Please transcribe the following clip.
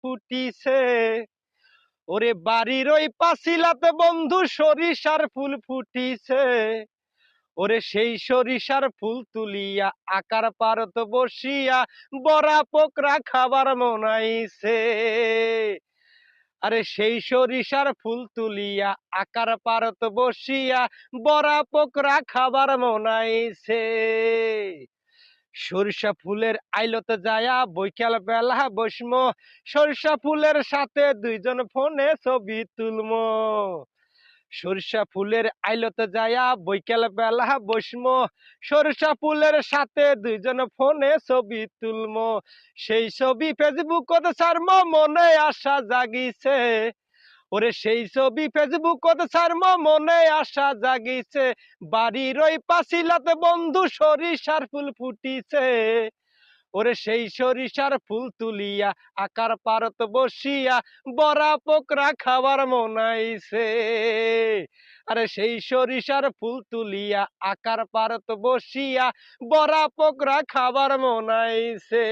ফুটিছে। ওরে বাড়ির ওই পাঁচিলাতে বন্ধু সরিষার ফুল ফুটিছে। ওরে সেই সরিষার ফুল তুলিয়া আকার পারত বসিয়া বড়া পোকরা খাবার মনাইছে। আরে সেই সরিষার ফুল তুলিয়া আকার পারত বসিয়া বড়া পোকরা খাবার মনাইছে। সরিষা ফুলের আইলতে যায়া বৈকাল বেলা বসমো, সরিষা ফুলের সাথে দুইজন ফোনে ছবি তুলমো। সরিষা ফুলের আইলতে যায়া বৈকাল বেলা বসমো, সরিষা ফুলের সাথে দুইজন ফোনে ছবি তুলমো। সেই ছবি ফেসবুকত ছাড়মো, মনে আশা জাগিছে। ওরে সেই ছবি ফেসবুকত ছাড়মো, মনে আশা জাগিছে। বাড়ির ওই পাঁচিলাতে বন্ধু সরিষার ফুল ফুটিছে। ওরে সেই সরিষার ফুল তুলিয়া আকার পারত বসিয়া বড়া পোকরা খাবার মনাইছে। আরে সেই সরিষার ফুল তুলিয়া আকার পারত বসিয়া বড়া পোকরা খাবার মনাইছে।